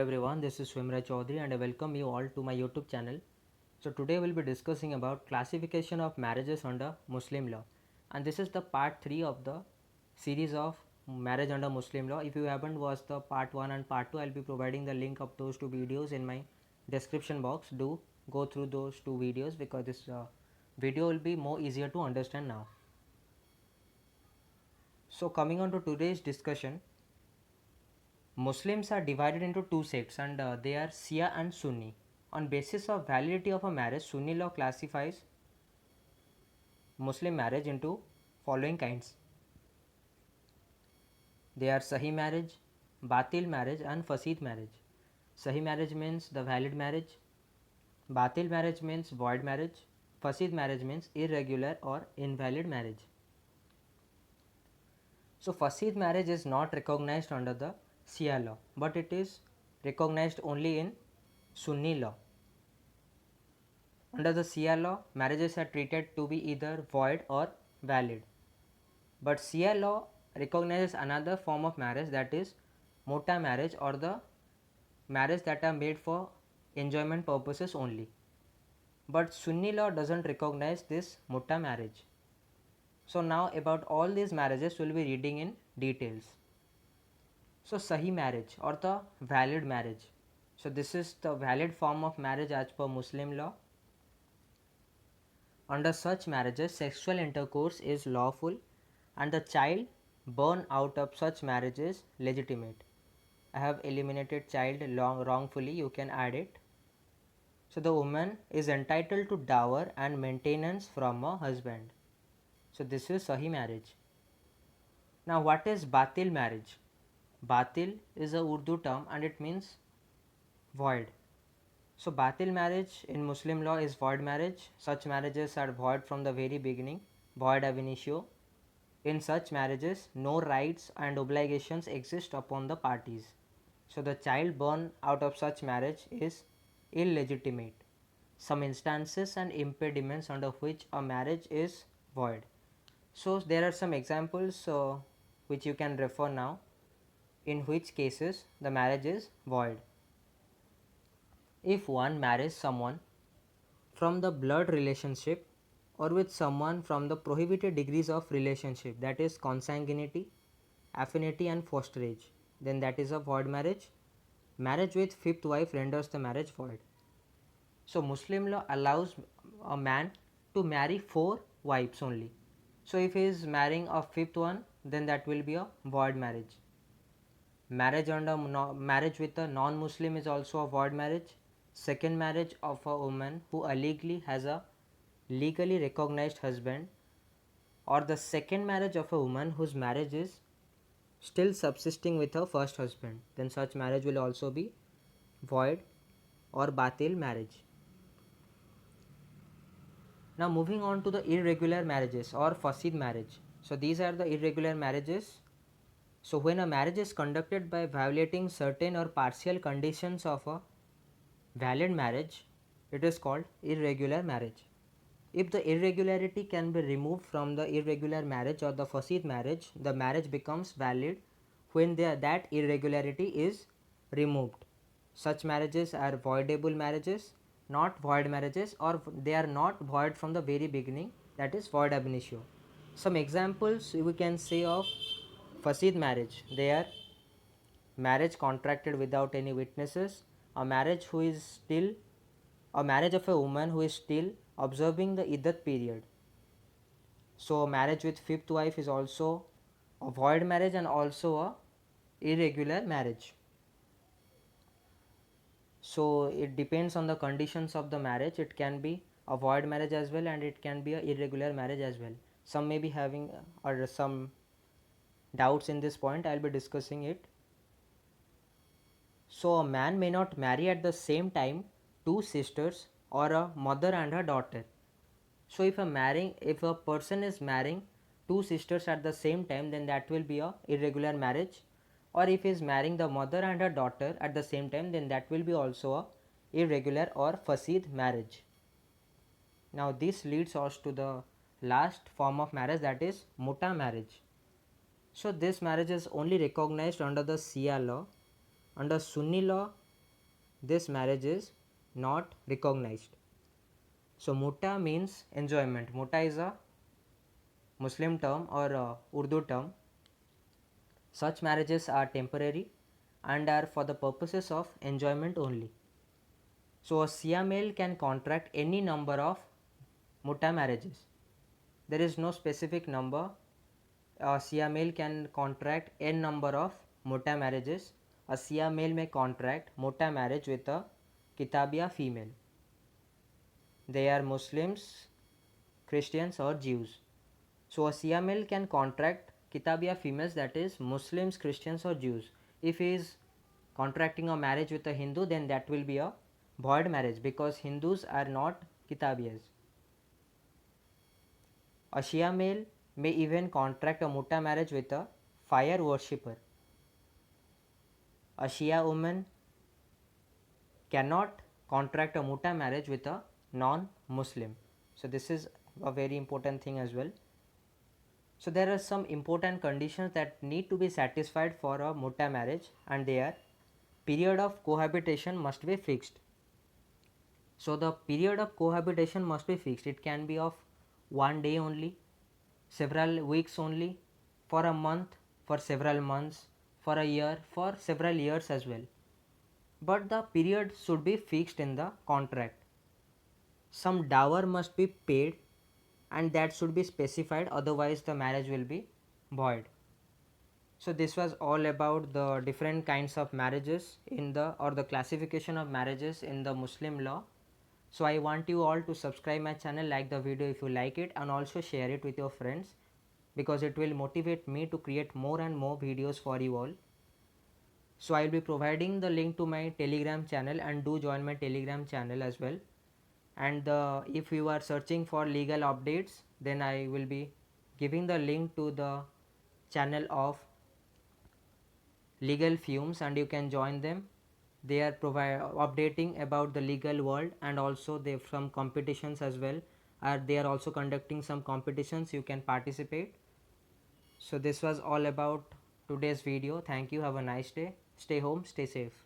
everyone, this is Swimraj Chaudhary and I welcome you all to my YouTube channel. So today we'll be discussing about classification of marriages under Muslim law, and this is the part 3 of the series of marriage under Muslim law. If you haven't watched the part 1 and part 2, I'll be providing the link of those two videos in my description box. Do go through those two videos because this video will be more easier to understand now. So coming on to today's discussion, Muslims are divided into two sects and they are Shia and Sunni. On basis of validity of a marriage, Sunni law classifies Muslim marriage into following kinds. They are Sahih marriage, Batil marriage and Fasid marriage. Sahih marriage means the valid marriage, Batil marriage means void marriage, Fasid marriage means irregular or invalid marriage. So Fasid marriage is not recognized under the Shia law, but it is recognized only in Sunni law. Under the Shia law, marriages are treated to be either void or valid. But Shia law recognizes another form of marriage, that is Mota marriage, or the marriage that are made for enjoyment purposes only. But Sunni law doesn't recognize this Mota marriage. So now about all these marriages we will be reading in details. So Sahih marriage or the valid marriage. So this is the valid form of marriage as per Muslim law. Under such marriages, sexual intercourse is lawful and the child born out of such marriage is legitimate. I have eliminated child wrongfully, you can add it. So the woman is entitled to dower and maintenance from a husband. So this is Sahih marriage. Now what is Batil marriage? Batil is a Urdu term and it means void. So Batil marriage in Muslim law is void marriage. Such marriages are void from the very beginning, void ab initio. In such marriages, no rights and obligations exist upon the parties. So the child born out of such marriage is illegitimate. Some instances and impediments under which a marriage is void. So there are some examples which you can refer now, in which cases the marriage is void. If one marries someone from the blood relationship or with someone from the prohibited degrees of relationship, that is consanguinity, affinity and fosterage, then that is a void marriage. Marriage with fifth wife renders the marriage void. So Muslim law allows a man to marry 4 wives only. So if he is marrying a fifth one, then that will be a void marriage. Marriage with a non-Muslim is also a void marriage. Second marriage of a woman who illegally has a legally recognized husband, or the second marriage of a woman whose marriage is still subsisting with her first husband, then such marriage will also be void or batil marriage. Now moving on to the irregular marriages or fasid marriage. So these are the irregular marriages. So when a marriage is conducted by violating certain or partial conditions of a valid marriage, it is called irregular marriage. If the irregularity can be removed from the irregular marriage or the fasid marriage, the marriage becomes valid when that irregularity is removed. Such marriages are voidable marriages, not void marriages, or they are not void from the very beginning, that is void ab initio. Some examples we can say of fasid marriage: they are marriage contracted without any witnesses, a marriage of a woman who is still observing the iddat period. So a marriage with fifth wife is also a void marriage and also a irregular marriage. So it depends on the conditions of the marriage. It can be a void marriage as well and it can be a irregular marriage as well. Some may be having or some doubts in this point. I'll be discussing it. So a man may not marry at the same time two sisters or a mother and her daughter. So if a person is marrying two sisters at the same time, then that will be a irregular marriage. Or if he is marrying the mother and her daughter at the same time, then that will be also a irregular or fasid marriage. Now this leads us to the last form of marriage, that is muta marriage. So this marriage is only recognized under the Shia law. Under Sunni law, this marriage is not recognized. So mutta means enjoyment. Mutta is a Muslim term or a Urdu term. Such marriages are temporary and are for the purposes of enjoyment only. So a Shia male can contract any number of mutta marriages. There is no specific number. A Shia male can contract n number of mutta marriages. A Shia male may contract mutta marriage with a Kitabiya female. They are Muslims, Christians or Jews. So a Shia male can contract Kitabiya females, that is Muslims, Christians or Jews. If he is contracting a marriage with a Hindu, then that will be a void marriage because Hindus are not Kitabiyas. A Shia male may even contract a mutta marriage with a fire worshipper. A Shia woman cannot contract a mutta marriage with a non-Muslim. So this is a very important thing as well. So there are some important conditions that need to be satisfied for a mutta marriage, and they are: period of cohabitation must be fixed. So the period of cohabitation must be fixed. It can be of one day only, several weeks only, for a month, for several months, for a year, for several years as well. But the period should be fixed in the contract. Some dower must be paid and that should be specified, otherwise the marriage will be void. So this was all about the different kinds of marriages in the, or the classification of marriages in the Muslim law. So I want you all to subscribe my channel, like the video if you like it, and also share it with your friends because it will motivate me to create more and more videos for you all. So I will be providing the link to my Telegram channel, and do join my Telegram channel as well. And if you are searching for legal updates, then I will be giving the link to the channel of Legal Fumes and you can join them. They are updating about the legal world, and also they have some competitions as well. They are also conducting some competitions, you can participate. So this was all about today's video. Thank you, have a nice day, stay home, stay safe.